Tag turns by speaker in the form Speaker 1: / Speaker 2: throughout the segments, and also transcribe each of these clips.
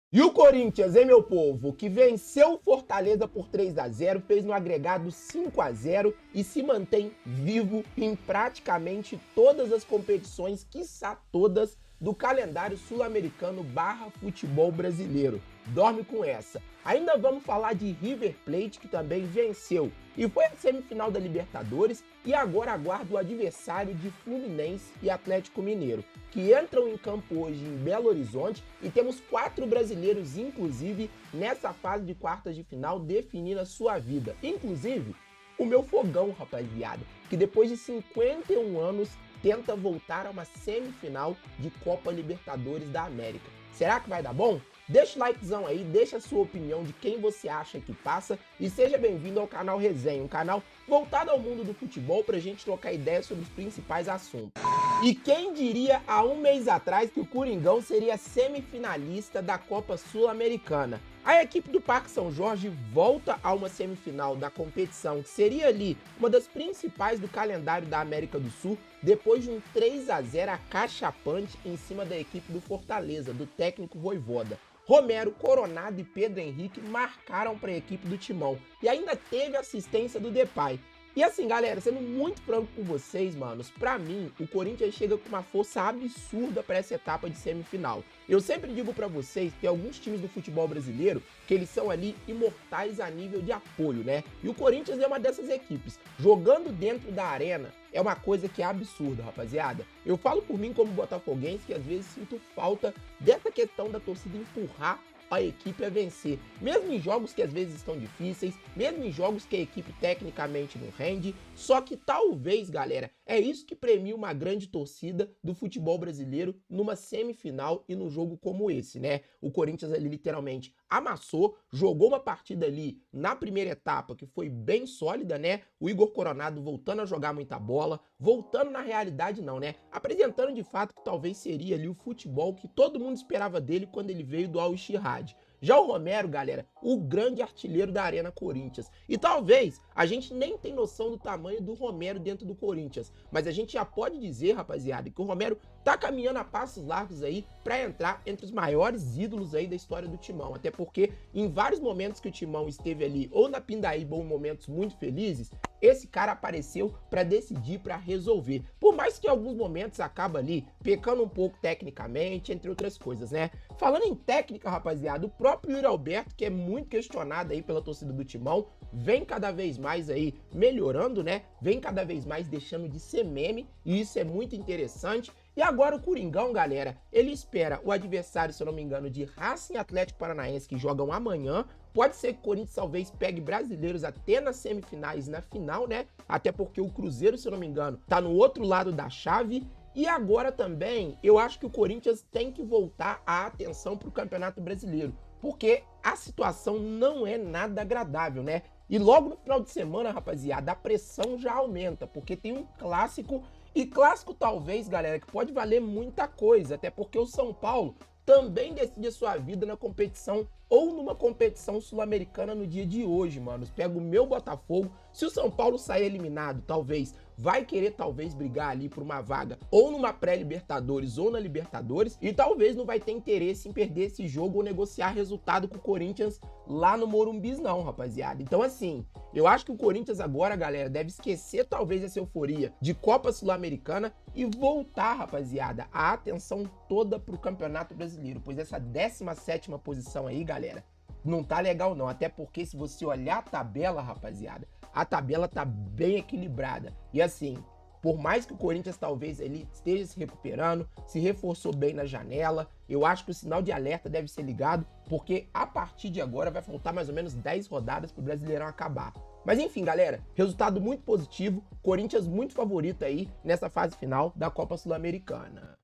Speaker 1: E o Corinthians, hein, meu povo, que venceu o Fortaleza por 3-0, fez no agregado 5-0 e se mantém vivo em praticamente todas as competições, quiçá todas, do calendário sul-americano barra futebol brasileiro. Dorme com essa. Ainda vamos falar de River Plate, que também venceu e foi a semifinal da Libertadores e agora aguarda o adversário de Fluminense e Atlético Mineiro, que entram em campo hoje em Belo Horizonte e temos 4 brasileiros, inclusive, nessa fase de quartas de final, definindo a sua vida. Inclusive, o meu fogão, rapaziada, que depois de 51 anos tenta voltar a uma semifinal de Copa Libertadores da América. Será que vai dar bom? Deixa o likezão aí, deixa a sua opinião de quem você acha que passa e seja bem-vindo ao canal Resenha, um canal voltado ao mundo do futebol pra gente trocar ideias sobre os principais assuntos. E quem diria há um mês atrás que o Coringão seria semifinalista da Copa Sul-Americana? A equipe do Parque São Jorge volta a uma semifinal da competição, que seria ali uma das principais do calendário da América do Sul, depois de um 3-0 acachapante em cima da equipe do Fortaleza, do técnico Vojvoda. Romero, Coronado e Pedro Henrique marcaram para a equipe do Timão e ainda teve assistência do Depay. E assim, galera, sendo muito franco com vocês, manos, pra mim, o Corinthians chega com uma força absurda para essa etapa de semifinal. Eu sempre digo pra vocês que tem alguns times do futebol brasileiro que eles são ali imortais a nível de apoio, né? E o Corinthians é uma dessas equipes. Jogando dentro da arena é uma coisa que é absurda, rapaziada. Eu falo por mim como botafoguense que às vezes sinto falta dessa questão da torcida empurrar a equipe a vencer, mesmo em jogos que às vezes estão difíceis, mesmo em jogos que a equipe tecnicamente não rende, só que talvez, galera, é isso que premia uma grande torcida do futebol brasileiro numa semifinal e num jogo como esse, né? O Corinthians ali literalmente amassou, jogou uma partida ali na primeira etapa que foi bem sólida, né? O Igor Coronado voltando a jogar muita bola, voltando na realidade não, né? Apresentando de fato que talvez seria ali o futebol que todo mundo esperava dele quando ele veio do Al-Ittihad. Já o Romero, galera, o grande artilheiro da Arena Corinthians. E talvez a gente nem tenha noção do tamanho do Romero dentro do Corinthians, mas a gente já pode dizer, rapaziada, que o Romero tá caminhando a passos largos aí para entrar entre os maiores ídolos aí da história do Timão. Até porque em vários momentos que o Timão esteve ali, ou na Pindaíba, ou em momentos muito felizes, esse cara apareceu para decidir, para resolver. Por mais que em alguns momentos acaba ali pecando um pouco tecnicamente, entre outras coisas, né? Falando em técnica, rapaziada, o próprio Yuri Alberto, que é muito questionado aí pela torcida do Timão, vem cada vez mais aí melhorando, né? Vem cada vez mais deixando de ser meme, e isso é muito interessante. E agora o Coringão, galera, ele espera o adversário, se eu não me engano, de Racing e Atlético Paranaense, que jogam amanhã. Pode ser que o Corinthians talvez pegue brasileiros até nas semifinais e na final, né? Até porque o Cruzeiro, se eu não me engano, tá no outro lado da chave. E agora também, eu acho que o Corinthians tem que voltar a atenção para o Campeonato Brasileiro, porque a situação não é nada agradável, né? E logo no final de semana, rapaziada, a pressão já aumenta, porque tem um clássico, e clássico talvez, galera, que pode valer muita coisa, até porque o São Paulo também decide a sua vida na competição ou numa competição sul-americana no dia de hoje, mano. Pega o meu Botafogo. Se o São Paulo sair eliminado, talvez vai querer brigar ali por uma vaga ou numa pré-Libertadores ou na Libertadores e talvez não vai ter interesse em perder esse jogo ou negociar resultado com o Corinthians lá no Morumbis não, rapaziada. Então assim, eu acho que o Corinthians agora, galera, deve esquecer talvez essa euforia de Copa Sul-Americana e voltar, rapaziada, a atenção toda pro Campeonato Brasileiro, pois essa 17ª posição aí, galera, não tá legal não, até porque se você olhar a tabela, rapaziada, a tabela tá bem equilibrada. E assim, por mais que o Corinthians talvez ele esteja se recuperando, se reforçou bem na janela, eu acho que o sinal de alerta deve ser ligado, porque a partir de agora vai faltar mais ou menos 10 rodadas pro Brasileirão acabar. Mas enfim, galera, resultado muito positivo, Corinthians muito favorito aí nessa fase final da Copa Sul-Americana.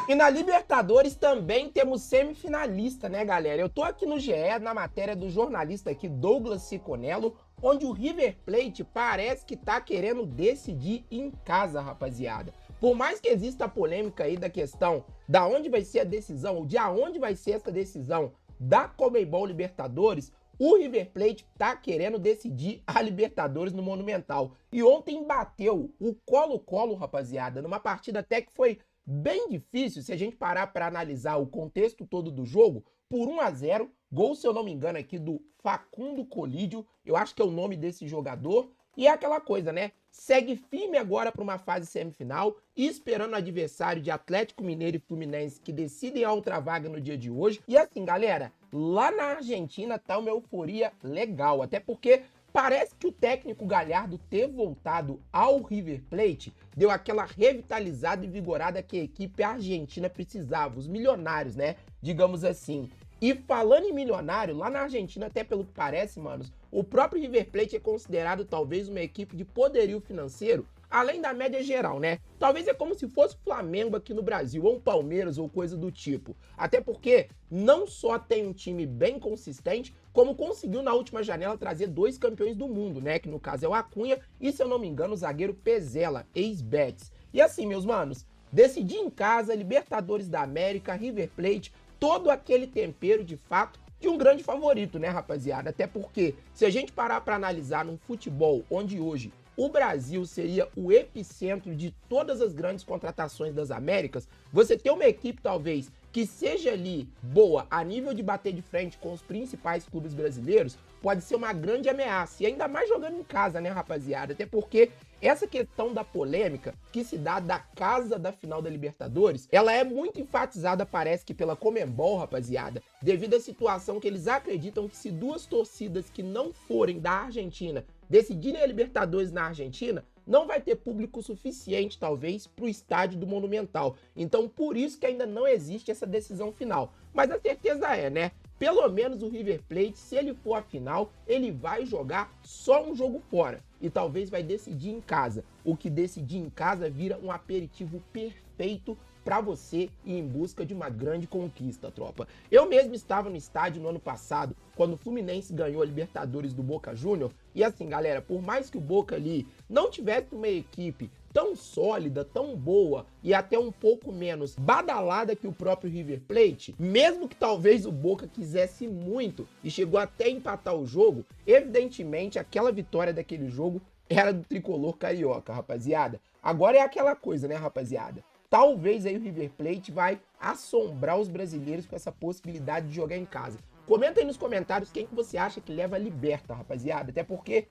Speaker 1: E na Libertadores também temos semifinalista, né, galera? Eu tô aqui no GE, na matéria do jornalista aqui, Douglas Ciconello, onde o River Plate parece que tá querendo decidir em casa, rapaziada. Por mais que exista a polêmica aí da questão da onde vai ser a decisão, ou de aonde vai ser essa decisão da Conmebol Libertadores, o River Plate tá querendo decidir a Libertadores no Monumental. E ontem bateu o Colo-Colo, rapaziada, numa partida até que foi bem difícil se a gente parar para analisar o contexto todo do jogo, por 1-0, gol, se eu não me engano, aqui do Facundo Colídio, eu acho que é o nome desse jogador, e é aquela coisa, né? Segue firme agora para uma fase semifinal, esperando o adversário de Atlético Mineiro e Fluminense que decidem a outra vaga no dia de hoje. E assim, galera, lá na Argentina tá uma euforia legal, até porque parece que o técnico Galhardo ter voltado ao River Plate deu aquela revitalizada e vigorada que a equipe argentina precisava, os milionários, né? Digamos assim. E falando em milionário, lá na Argentina, até pelo que parece, manos, o próprio River Plate é considerado talvez uma equipe de poderio financeiro, além da média geral, né? Talvez é como se fosse o Flamengo aqui no Brasil, ou um Palmeiras, ou coisa do tipo. Até porque não só tem um time bem consistente, como conseguiu na última janela trazer 2 campeões do mundo, né? Que no caso é o Acunha e, se eu não me engano, o zagueiro Pezzella, ex-Betis. E assim, meus manos, decidir em casa, Libertadores da América, River Plate, todo aquele tempero, de fato, de um grande favorito, né, rapaziada? Até porque, se a gente parar para analisar num futebol onde hoje o Brasil seria o epicentro de todas as grandes contratações das Américas, você ter uma equipe, talvez, que seja ali boa a nível de bater de frente com os principais clubes brasileiros, pode ser uma grande ameaça. E ainda mais jogando em casa, né, rapaziada? Até porque essa questão da polêmica que se dá da casa da final da Libertadores, ela é muito enfatizada, parece que pela Conmebol, rapaziada, devido à situação que eles acreditam que se 2 torcidas que não forem da Argentina decidirem a Libertadores na Argentina, não vai ter público suficiente, talvez, para o estádio do Monumental. Então, por isso que ainda não existe essa decisão final. Mas a certeza é, né? Pelo menos o River Plate, se ele for à final, ele vai jogar só um jogo fora. E talvez vai decidir em casa. O que decidir em casa vira um aperitivo perfeito para você ir em busca de uma grande conquista, tropa. Eu mesmo estava no estádio no ano passado, quando o Fluminense ganhou a Libertadores do Boca Júnior. E assim, galera, por mais que o Boca ali não tivesse uma equipe tão sólida, tão boa e até um pouco menos badalada que o próprio River Plate, mesmo que talvez o Boca quisesse muito e chegou até a empatar o jogo, evidentemente aquela vitória daquele jogo era do tricolor carioca, rapaziada. Agora é aquela coisa, né, rapaziada? Talvez aí o River Plate vai assombrar os brasileiros com essa possibilidade de jogar em casa. Comenta aí nos comentários quem que você acha que leva a Liberta, rapaziada. Até porque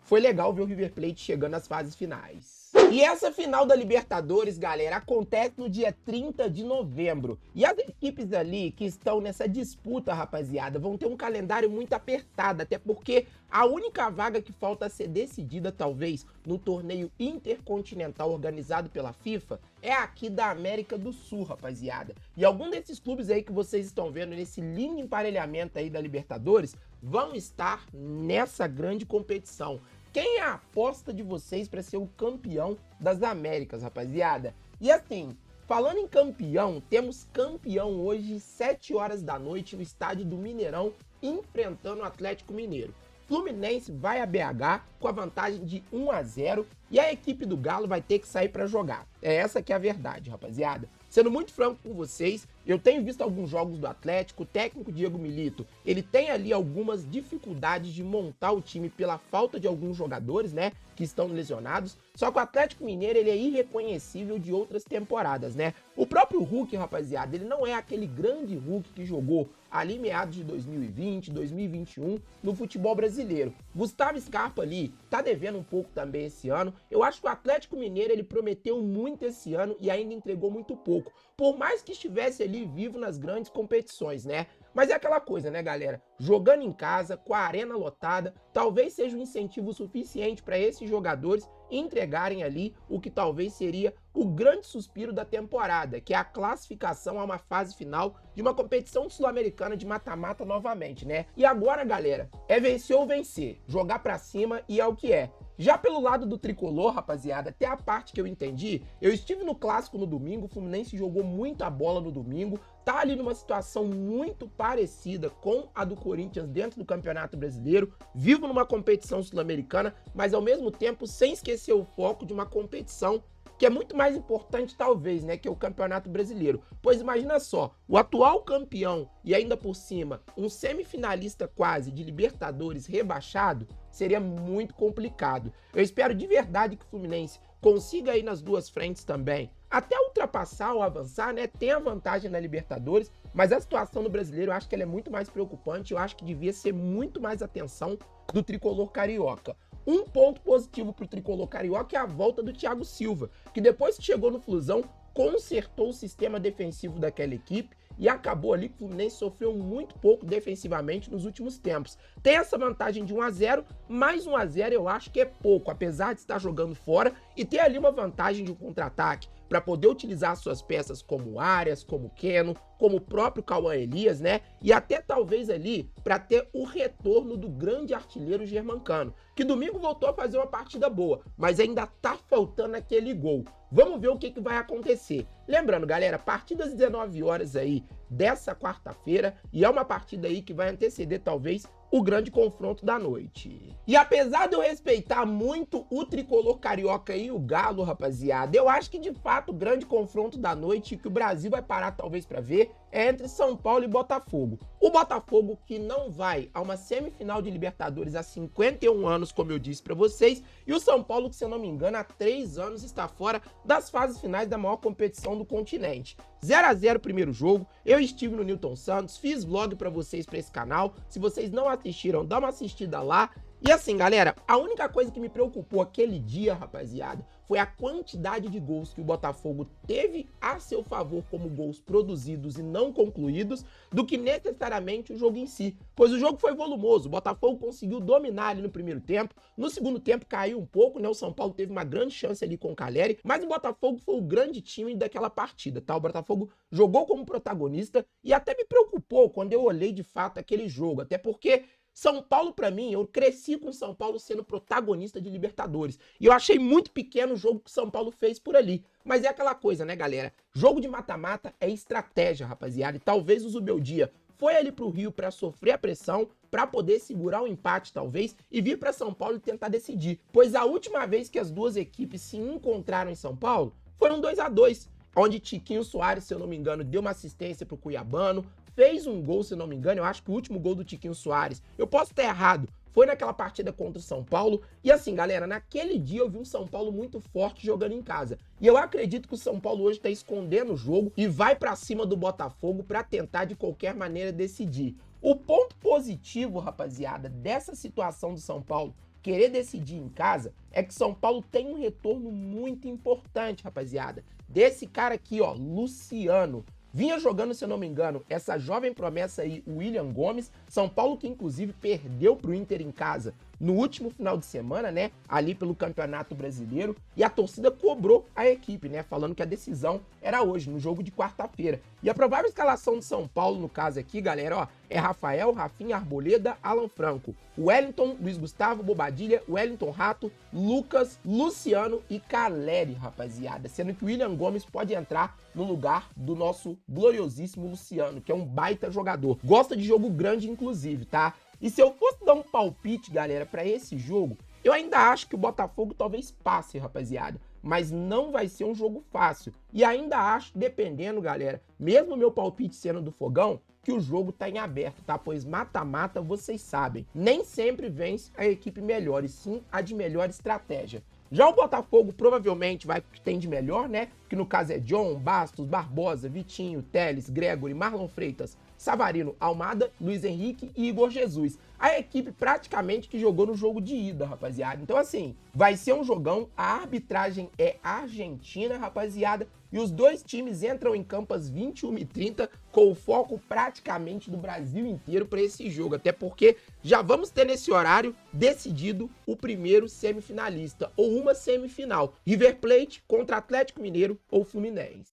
Speaker 1: foi legal ver o River Plate chegando às fases finais. E essa final da Libertadores, galera, acontece no dia 30 de novembro. E as equipes ali que estão nessa disputa, rapaziada, vão ter um calendário muito apertado, até porque a única vaga que falta a ser decidida, talvez, no torneio intercontinental organizado pela FIFA, é aqui da América do Sul, rapaziada. E algum desses clubes aí que vocês estão vendo nesse lindo emparelhamento aí da Libertadores vão estar nessa grande competição. Quem é a aposta de vocês para ser o campeão das Américas, rapaziada? E assim, falando em campeão, temos campeão hoje, 7 horas da noite, no estádio do Mineirão, enfrentando o Atlético Mineiro. Fluminense vai a BH com a vantagem de 1-0 e a equipe do Galo vai ter que sair para jogar. É essa que é a verdade, rapaziada. Sendo muito franco com vocês, eu tenho visto alguns jogos do Atlético, o técnico Diego Milito, ele tem ali algumas dificuldades de montar o time pela falta de alguns jogadores, né, que estão lesionados, só que o Atlético Mineiro, ele é irreconhecível de outras temporadas, né. O próprio Hulk, rapaziada, ele não é aquele grande Hulk que jogou ali meados de 2020, 2021 no futebol brasileiro. Gustavo Scarpa ali tá devendo um pouco também esse ano. Eu acho que o Atlético Mineiro, ele prometeu muito esse ano e ainda entregou muito pouco, por mais que estivesse ali vivo nas grandes competições, né? Mas é aquela coisa, né, galera? Jogando em casa, com a arena lotada, talvez seja um incentivo suficiente para esses jogadores entregarem ali o que talvez seria o grande suspiro da temporada, que é a classificação a uma fase final de uma competição sul-americana de mata-mata novamente, né? E agora, galera, é vencer ou vencer, jogar pra cima e é o que é. Já pelo lado do tricolor, rapaziada, até a parte que eu entendi, eu estive no clássico no domingo, o Fluminense jogou muita bola no domingo, tá ali numa situação muito parecida com a do Corinthians dentro do Campeonato Brasileiro, vivo numa competição sul-americana, mas ao mesmo tempo sem esquecer o foco de uma competição que é muito mais importante talvez, né, que é o Campeonato Brasileiro. Pois imagina só, o atual campeão e ainda por cima um semifinalista quase de Libertadores rebaixado, seria muito complicado. Eu espero de verdade que o Fluminense consiga aí nas duas frentes também até ultrapassar ou avançar, né, tem a vantagem na Libertadores, mas a situação no Brasileiro eu acho que ela é muito mais preocupante, eu acho que devia ser muito mais atenção do tricolor carioca. Um ponto positivo para o tricolor carioca é a volta do Thiago Silva, que depois que chegou no Flusão, consertou o sistema defensivo daquela equipe e acabou ali que o Fluminense sofreu muito pouco defensivamente nos últimos tempos. Tem essa vantagem de 1-0, mas 1-0 eu acho que é pouco, apesar de estar jogando fora e ter ali uma vantagem de um contra-ataque para poder utilizar suas peças como Arias, como Keno, como o próprio Cauã Elias, né? E até talvez ali para ter o retorno do grande artilheiro Germancano, que domingo voltou a fazer uma partida boa, mas ainda tá faltando aquele gol. Vamos ver o que vai acontecer. Lembrando, galera, partida às 19 horas aí dessa quarta-feira, e é uma partida aí que vai anteceder talvez o grande confronto da noite. E apesar de eu respeitar muito o tricolor carioca e o Galo, rapaziada, eu acho que de fato o grande confronto da noite que o Brasil vai parar talvez para ver é entre São Paulo e Botafogo. O Botafogo que não vai a uma semifinal de Libertadores há 51 anos, como eu disse para vocês, e o São Paulo que, se eu não me engano, há 3 anos está fora das fases finais da maior competição do continente. 0-0 primeiro jogo, eu estive no Newton Santos, fiz vlog para vocês para esse canal, se vocês não assistiram, dá uma assistida lá. E assim, galera, a única coisa que me preocupou aquele dia, rapaziada, foi a quantidade de gols que o Botafogo teve a seu favor como gols produzidos e não concluídos, do que necessariamente o jogo em si. Pois o jogo foi volumoso, o Botafogo conseguiu dominar ali no primeiro tempo, no segundo tempo caiu um pouco, né? O São Paulo teve uma grande chance ali com o Caleri, mas o Botafogo foi o grande time daquela partida, tá? O Botafogo jogou como protagonista e até me preocupou quando eu olhei de fato aquele jogo, até porque São Paulo, pra mim, eu cresci com São Paulo sendo protagonista de Libertadores. E eu achei muito pequeno o jogo que São Paulo fez por ali. Mas é aquela coisa, né, galera? Jogo de mata-mata é estratégia, rapaziada. E talvez o Zubeldia foi ali pro Rio pra sofrer a pressão, pra poder segurar o empate, talvez, e vir pra São Paulo e tentar decidir. Pois a última vez que as duas equipes se encontraram em São Paulo, foram 2-2. Onde Tiquinho Soares, se eu não me engano, deu uma assistência pro Cuiabano, fez um gol, se não me engano, eu acho que o último gol do Tiquinho Soares, eu posso estar errado, foi naquela partida contra o São Paulo. E assim, galera, naquele dia eu vi um São Paulo muito forte jogando em casa. E eu acredito que o São Paulo hoje tá escondendo o jogo e vai pra cima do Botafogo pra tentar de qualquer maneira decidir. O ponto positivo, rapaziada, dessa situação do São Paulo querer decidir em casa é que São Paulo tem um retorno muito importante, rapaziada, desse cara aqui, ó, Luciano. Vinha jogando, se eu não me engano, essa jovem promessa aí, o William Gomes. São Paulo que inclusive perdeu pro Inter em casa no último final de semana, né? Ali pelo Campeonato Brasileiro. E a torcida cobrou a equipe, né? Falando que a decisão era hoje, no jogo de quarta-feira. E a provável escalação de São Paulo, no caso aqui, galera, ó, é Rafael, Rafinha, Arboleda, Alan Franco, Wellington, Luiz Gustavo, Bobadilha, Wellington Rato, Lucas, Luciano e Caleri, rapaziada. Sendo que o William Gomes pode entrar no lugar do nosso gloriosíssimo Luciano, que é um baita jogador. Gosta de jogo grande, inclusive, tá? E se eu fosse dar um palpite, galera, pra esse jogo, eu ainda acho que o Botafogo talvez passe, rapaziada. Mas não vai ser um jogo fácil. E ainda acho, dependendo, galera, mesmo meu palpite sendo do Fogão, que o jogo tá em aberto, tá? Pois mata-mata, vocês sabem, nem sempre vence a equipe melhor, e sim a de melhor estratégia. Já o Botafogo provavelmente vai que tem de melhor, né? Que no caso é John, Bastos, Barbosa, Vitinho, Teles, Gregory, Marlon Freitas, Savarino, Almada, Luiz Henrique e Igor Jesus. A equipe praticamente que jogou no jogo de ida, rapaziada. Então assim, vai ser um jogão, a arbitragem é argentina, rapaziada, e os dois times entram em campo às 21h30 com o foco praticamente do Brasil inteiro para esse jogo, até porque já vamos ter nesse horário decidido o primeiro semifinalista, ou uma semifinal, River Plate contra Atlético Mineiro ou Fluminense.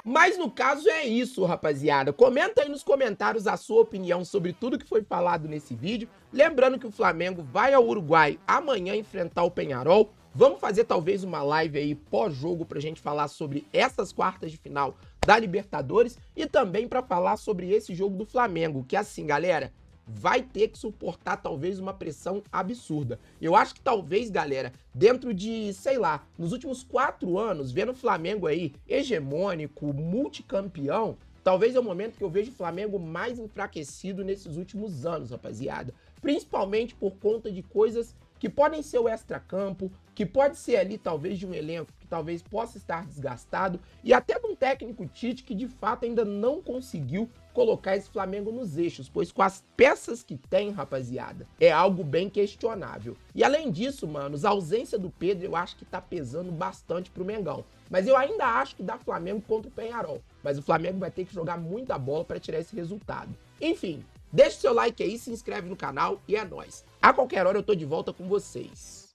Speaker 1: Mas no caso é isso, rapaziada. Comenta aí nos comentários a sua opinião sobre tudo que foi falado nesse vídeo. Lembrando que o Flamengo vai ao Uruguai amanhã enfrentar o Peñarol. Vamos fazer talvez uma live aí pós-jogo pra gente falar sobre essas quartas de final da Libertadores e também pra falar sobre esse jogo do Flamengo, que assim, galera, vai ter que suportar talvez uma pressão absurda. Eu acho que talvez, galera, dentro de, sei lá, nos últimos 4 anos, vendo o Flamengo aí hegemônico, multicampeão, talvez é o momento que eu vejo o Flamengo mais enfraquecido nesses últimos anos, rapaziada. Principalmente por conta de coisas que podem ser o extracampo, que pode ser ali talvez de um elenco que talvez possa estar desgastado e até de um técnico Tite que de fato ainda não conseguiu colocar esse Flamengo nos eixos, pois com as peças que tem, rapaziada, é algo bem questionável. E além disso, manos, a ausência do Pedro eu acho que tá pesando bastante pro Mengão. Mas eu ainda acho que dá Flamengo contra o Peñarol. Mas o Flamengo vai ter que jogar muita bola para tirar esse resultado. Enfim, deixa o seu like aí, se inscreve no canal e é nóis. A qualquer hora eu tô de volta com vocês.